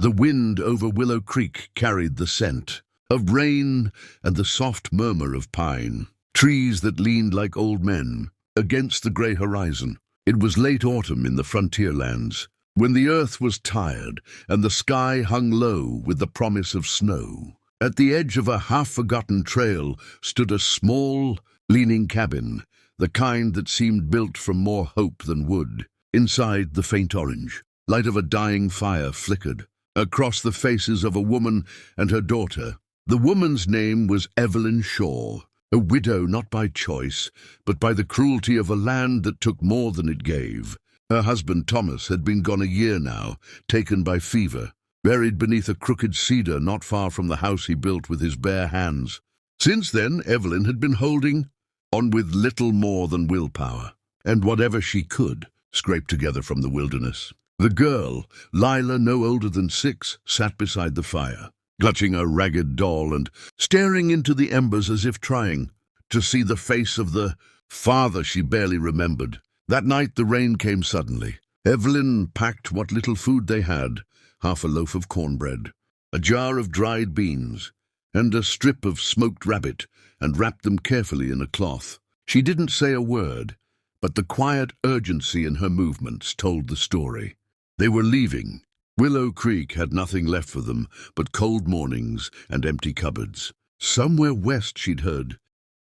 The wind over Willow Creek carried the scent of rain and the soft murmur of pine, trees that leaned like old men against the grey horizon. It was late autumn in the frontier lands, when the earth was tired and the sky hung low with the promise of snow. At the edge of a half-forgotten trail stood a small, leaning cabin, the kind that seemed built from more hope than wood. Inside, the faint orange light of a dying fire flickered across the faces of a woman and her daughter. The woman's name was Evelyn Shaw, a widow not by choice, but by the cruelty of a land that took more than it gave. Her husband Thomas had been gone a year now, taken by fever, buried beneath a crooked cedar not far from the house he built with his bare hands. Since then, Evelyn had been holding on with little more than willpower, and whatever she could scrape together from the wilderness. The girl, Lila, no older than 6, sat beside the fire, clutching a ragged doll and staring into the embers as if trying to see the face of the father she barely remembered. That night the rain came suddenly. Evelyn packed what little food they had, half a loaf of cornbread, a jar of dried beans, and a strip of smoked rabbit, and wrapped them carefully in a cloth. She didn't say a word, but the quiet urgency in her movements told the story. They were leaving. Willow Creek had nothing left for them but cold mornings and empty cupboards. Somewhere west, she'd heard,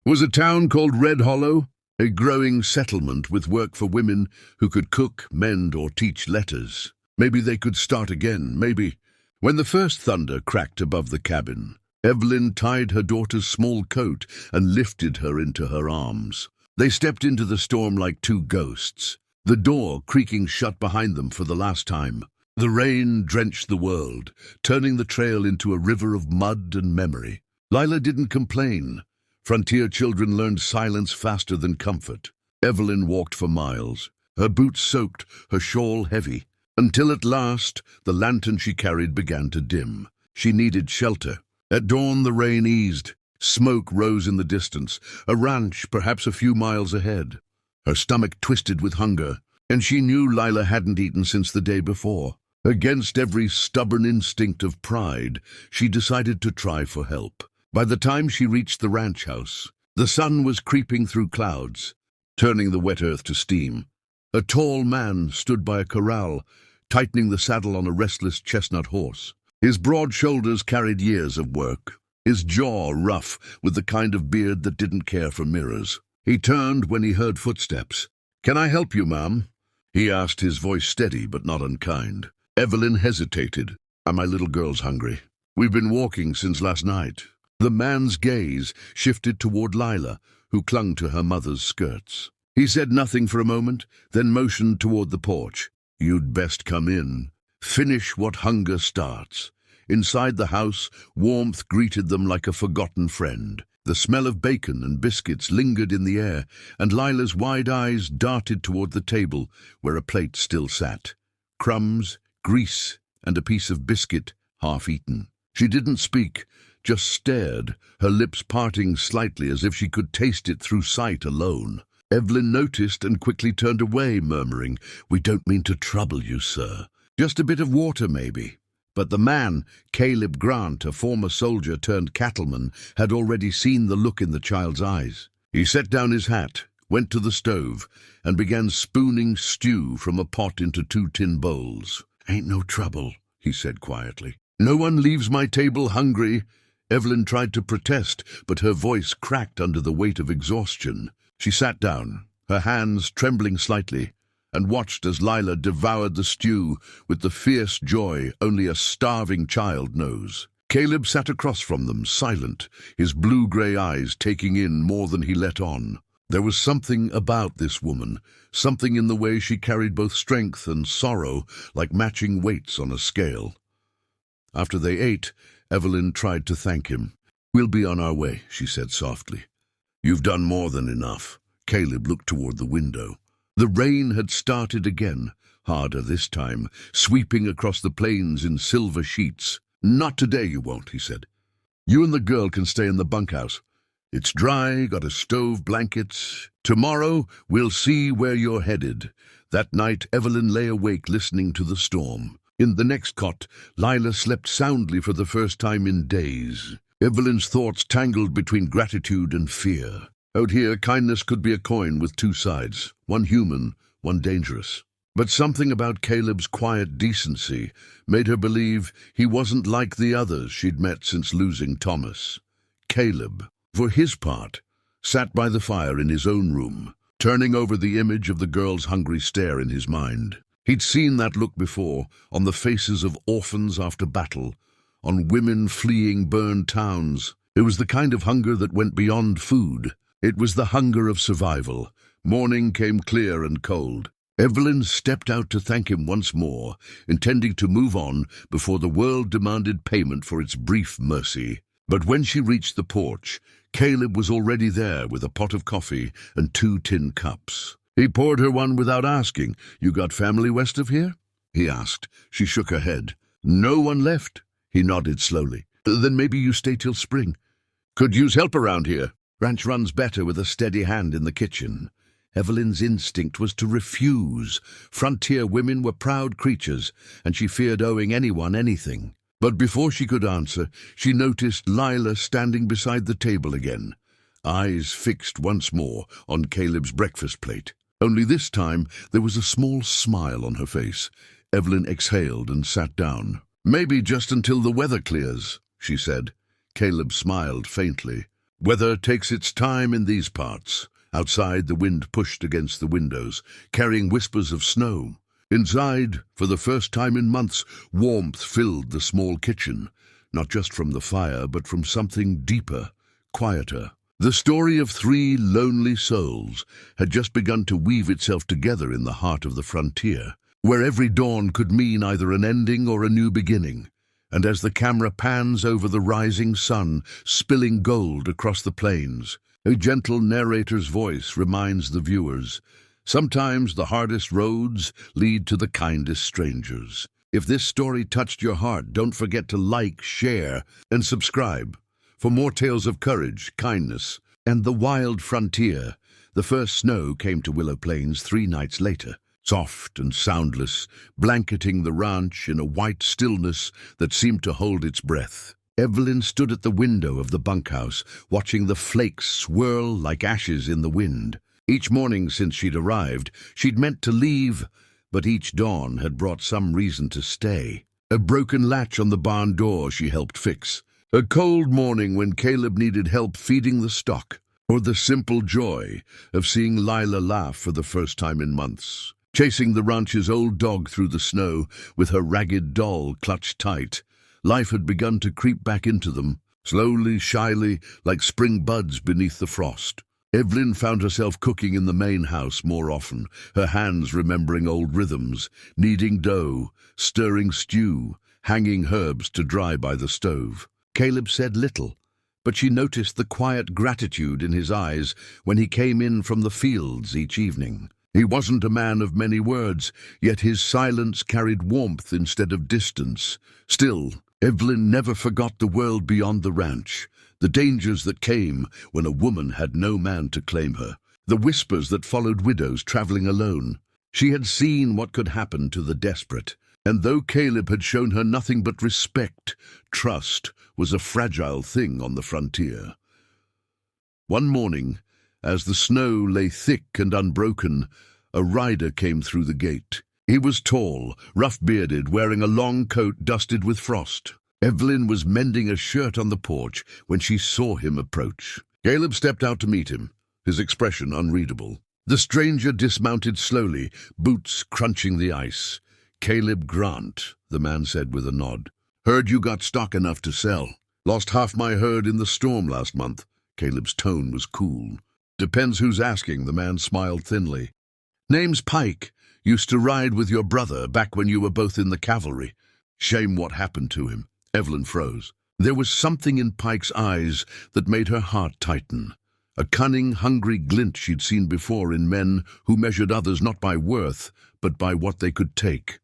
was a town called Red Hollow, a growing settlement with work for women who could cook, mend, or teach letters. Maybe they could start again, maybe. When the first thunder cracked above the cabin, Evelyn tied her daughter's small coat and lifted her into her arms. They stepped into the storm like two ghosts, the door creaking shut behind them for the last time. The rain drenched the world, turning the trail into a river of mud and memory. Lila didn't complain. Frontier children learned silence faster than comfort. Evelyn walked for miles, her boots soaked, her shawl heavy, until at last the lantern she carried began to dim. She needed shelter. At dawn the rain eased. Smoke rose in the distance, a ranch perhaps a few miles ahead. Her stomach twisted with hunger, and she knew Lila hadn't eaten since the day before. Against every stubborn instinct of pride, she decided to try for help. By the time she reached the ranch house, the sun was creeping through clouds, turning the wet earth to steam. A tall man stood by a corral, tightening the saddle on a restless chestnut horse. His broad shoulders carried years of work, his jaw rough with the kind of beard that didn't care for mirrors. He turned when he heard footsteps. "Can I help you, ma'am?" he asked, his voice steady but not unkind. Evelyn hesitated. "Are my little girls hungry? We've been walking since last night." The man's gaze shifted toward Lila, who clung to her mother's skirts. He said nothing for a moment, then motioned toward the porch. "You'd best come in. Finish what hunger starts." Inside the house, warmth greeted them like a forgotten friend. The smell of bacon and biscuits lingered in the air, and Lila's wide eyes darted toward the table where a plate still sat. Crumbs, grease, and a piece of biscuit, half-eaten. She didn't speak, just stared, her lips parting slightly as if she could taste it through sight alone. Evelyn noticed and quickly turned away, murmuring, "We don't mean to trouble you, sir. Just a bit of water, maybe." But the man, Caleb Grant, a former soldier turned cattleman, had already seen the look in the child's eyes. He set down his hat, went to the stove, and began spooning stew from a pot into 2 tin bowls. "Ain't no trouble," he said quietly. "No one leaves my table hungry." Evelyn tried to protest, but her voice cracked under the weight of exhaustion. She sat down, her hands trembling slightly, and watched as Lila devoured the stew with the fierce joy only a starving child knows. Caleb sat across from them, silent, his blue-gray eyes taking in more than he let on. There was something about this woman, something in the way she carried both strength and sorrow like matching weights on a scale. After they ate, Evelyn tried to thank him. "We'll be on our way," she said softly. "You've done more than enough." Caleb looked toward the window. The rain had started again, harder this time, sweeping across the plains in silver sheets. "Not today, you won't," he said. "You and the girl can stay in the bunkhouse. It's dry, got a stove, blankets. Tomorrow we'll see where you're headed." That night Evelyn lay awake listening to the storm. In the next cot, Lila slept soundly for the first time in days. Evelyn's thoughts tangled between gratitude and fear. Out here, kindness could be a coin with two sides, one human, one dangerous. But something about Caleb's quiet decency made her believe he wasn't like the others she'd met since losing Thomas. Caleb, for his part, sat by the fire in his own room, turning over the image of the girl's hungry stare in his mind. He'd seen that look before, on the faces of orphans after battle, on women fleeing burned towns. It was the kind of hunger that went beyond food. It was the hunger of survival. Morning came clear and cold. Evelyn stepped out to thank him once more, intending to move on before the world demanded payment for its brief mercy. But when she reached the porch, Caleb was already there with a pot of coffee and 2 tin cups. He poured her one without asking. "You got family west of here?" he asked. She shook her head. "No one left." He nodded slowly. "Then maybe you stay till spring. Could use help around here." Ranch runs better with a steady hand in the kitchen. Evelyn's instinct was to refuse. Frontier women were proud creatures, and she feared owing anyone anything. But before she could answer, she noticed Lila standing beside the table again, eyes fixed once more on Caleb's breakfast plate. Only this time there was a small smile on her face. Evelyn exhaled and sat down. "Maybe just until the weather clears," she said. Caleb smiled faintly. "Weather takes its time in these parts." Outside, the wind pushed against the windows, carrying whispers of snow. Inside, for the first time in months, warmth filled the small kitchen, not just from the fire, but from something deeper, quieter. The story of 3 lonely souls had just begun to weave itself together in the heart of the frontier, where every dawn could mean either an ending or a new beginning. And as the camera pans over the rising sun, spilling gold across the plains, a gentle narrator's voice reminds the viewers, sometimes the hardest roads lead to the kindest strangers. If this story touched your heart, don't forget to like, share, and subscribe. For more tales of courage, kindness, and the wild frontier. The first snow came to Willow Plains 3 nights later, soft and soundless, blanketing the ranch in a white stillness that seemed to hold its breath. Evelyn stood at the window of the bunkhouse, watching the flakes swirl like ashes in the wind. Each morning since she'd arrived, she'd meant to leave, but each dawn had brought some reason to stay. A broken latch on the barn door she helped fix. A cold morning when Caleb needed help feeding the stock, or the simple joy of seeing Lila laugh for the first time in months, chasing the ranch's old dog through the snow with her ragged doll clutched tight. Life had begun to creep back into them, slowly, shyly, like spring buds beneath the frost. Evelyn found herself cooking in the main house more often, her hands remembering old rhythms, kneading dough, stirring stew, hanging herbs to dry by the stove. Caleb said little, but she noticed the quiet gratitude in his eyes when he came in from the fields each evening. He wasn't a man of many words, yet his silence carried warmth instead of distance. Still, Evelyn never forgot the world beyond the ranch, the dangers that came when a woman had no man to claim her, the whispers that followed widows traveling alone. She had seen what could happen to the desperate, and though Caleb had shown her nothing but respect, trust was a fragile thing on the frontier. One morning, as the snow lay thick and unbroken, a rider came through the gate. He was tall, rough-bearded, wearing a long coat dusted with frost. Evelyn was mending a shirt on the porch when she saw him approach. Caleb stepped out to meet him, his expression unreadable. The stranger dismounted slowly, boots crunching the ice. "Caleb Grant," the man said with a nod. "Heard you got stock enough to sell. Lost half my herd in the storm last month." Caleb's tone was cool. "Depends who's asking," the man smiled thinly. "Name's Pike. Used to ride with your brother back when you were both in the cavalry." Shame what happened to him. Evelyn froze. There was something in Pike's eyes that made her heart tighten. A cunning, hungry glint she'd seen before in men who measured others not by worth, but by what they could take.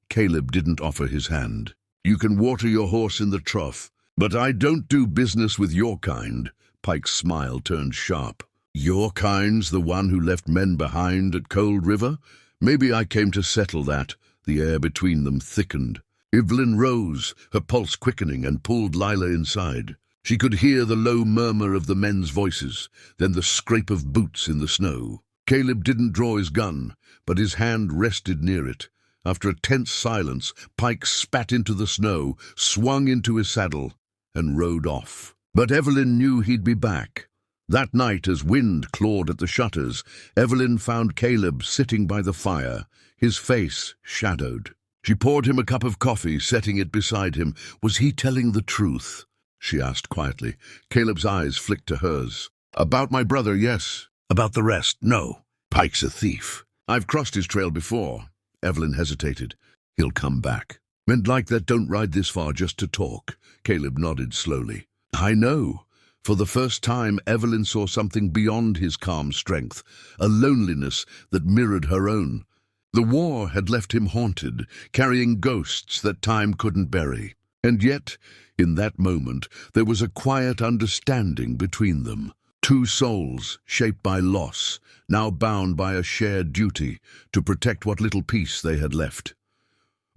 Caleb didn't offer his hand. "You can water your horse in the trough, but I don't do business with your kind." Pike's smile turned sharp. "Your kind's the one who left men behind at Cold River? Maybe I came to settle that." The air between them thickened. Evelyn rose, her pulse quickening, and pulled Lila inside. She could hear the low murmur of the men's voices, then the scrape of boots in the snow. Caleb didn't draw his gun, but his hand rested near it. After a tense silence, Pike spat into the snow, swung into his saddle, and rode off. But Evelyn knew he'd be back. That night, as wind clawed at the shutters, Evelyn found Caleb sitting by the fire, his face shadowed. She poured him a cup of coffee, setting it beside him. Was he telling the truth? She asked quietly. Caleb's eyes flicked to hers. About my brother, yes. About the rest, no. Pike's a thief. I've crossed his trail before. Evelyn hesitated. He'll come back. Men like that don't ride this far just to talk. Caleb nodded slowly. I know. For the first time, Evelyn saw something beyond his calm strength, a loneliness that mirrored her own. The war had left him haunted, carrying ghosts that time couldn't bury. And yet, in that moment, there was a quiet understanding between them. Two souls, shaped by loss, now bound by a shared duty to protect what little peace they had left.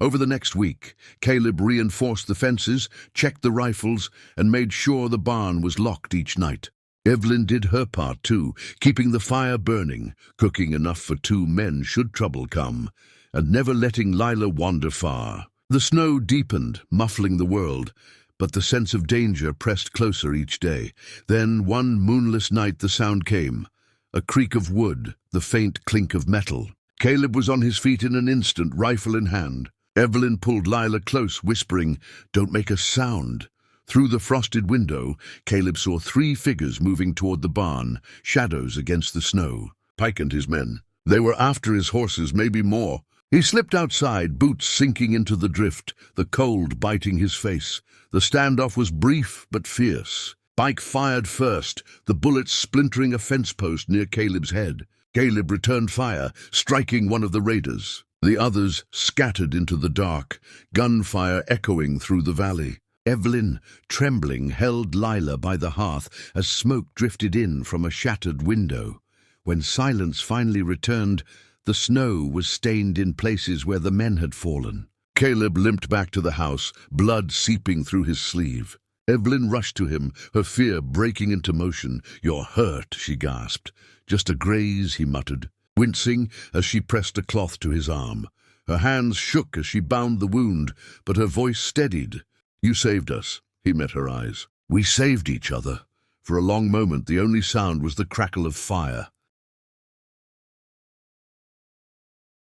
Over the next week, Caleb reinforced the fences, checked the rifles, and made sure the barn was locked each night. Evelyn did her part too, keeping the fire burning, cooking enough for 2 men should trouble come, and never letting Lila wander far. The snow deepened, muffling the world, but the sense of danger pressed closer each day. Then, one moonless night, the sound came. A creak of wood, the faint clink of metal. Caleb was on his feet in an instant, rifle in hand. Evelyn pulled Lila close, whispering, "Don't make a sound." Through the frosted window, Caleb saw 3 figures moving toward the barn, shadows against the snow. Pike and his men. They were after his horses, maybe more. He slipped outside, boots sinking into the drift, the cold biting his face. The standoff was brief but fierce. Pike fired first, the bullets splintering a fence post near Caleb's head. Caleb returned fire, striking one of the raiders. The others scattered into the dark, gunfire echoing through the valley. Evelyn, trembling, held Lila by the hearth as smoke drifted in from a shattered window. When silence finally returned, the snow was stained in places where the men had fallen. Caleb limped back to the house, blood seeping through his sleeve. Evelyn rushed to him, her fear breaking into motion. "You're hurt," she gasped. "Just a graze," he muttered, wincing as she pressed a cloth to his arm. Her hands shook as she bound the wound, but her voice steadied. "You saved us." He met her eyes. "We saved each other." For a long moment, the only sound was the crackle of fire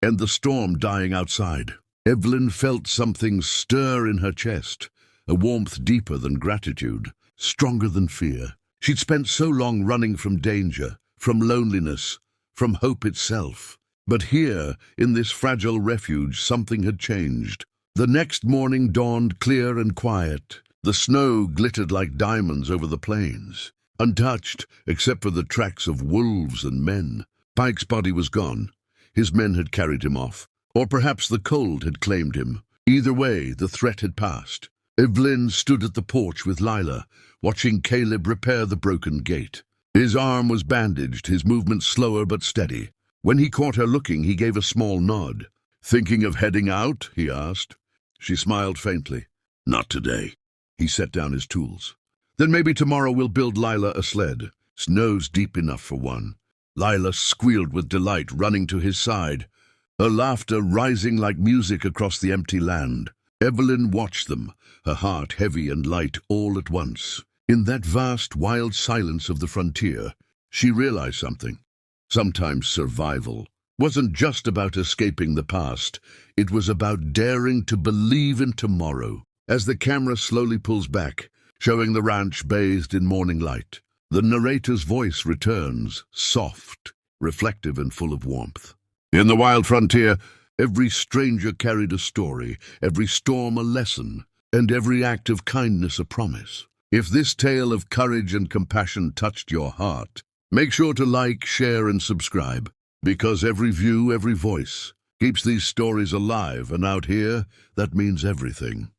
and the storm dying outside. Evelyn felt something stir in her chest, a warmth deeper than gratitude, stronger than fear. She'd spent so long running from danger, from loneliness, from hope itself. But here, in this fragile refuge, something had changed. The next morning dawned clear and quiet. The snow glittered like diamonds over the plains, untouched except for the tracks of wolves and men. Pike's body was gone. His men had carried him off. Or perhaps the cold had claimed him. Either way, the threat had passed. Evelyn stood at the porch with Lila, watching Caleb repair the broken gate. His arm was bandaged, his movements slower but steady. When he caught her looking, he gave a small nod. "Thinking of heading out?" he asked. She smiled faintly. "Not today." He set down his tools. "Then maybe tomorrow we'll build Lila a sled. Snow's deep enough for one." Lila squealed with delight, running to his side, her laughter rising like music across the empty land. Evelyn watched them, her heart heavy and light all at once. In that vast, wild silence of the frontier, she realized something. Sometimes survival wasn't just about escaping the past. It was about daring to believe in tomorrow. As the camera slowly pulls back, showing the ranch bathed in morning light, the narrator's voice returns, soft, reflective and full of warmth. In the wild frontier, every stranger carried a story, every storm a lesson, and every act of kindness a promise. If this tale of courage and compassion touched your heart, make sure to like, share, and subscribe, because every view, every voice keeps these stories alive, and out here, that means everything.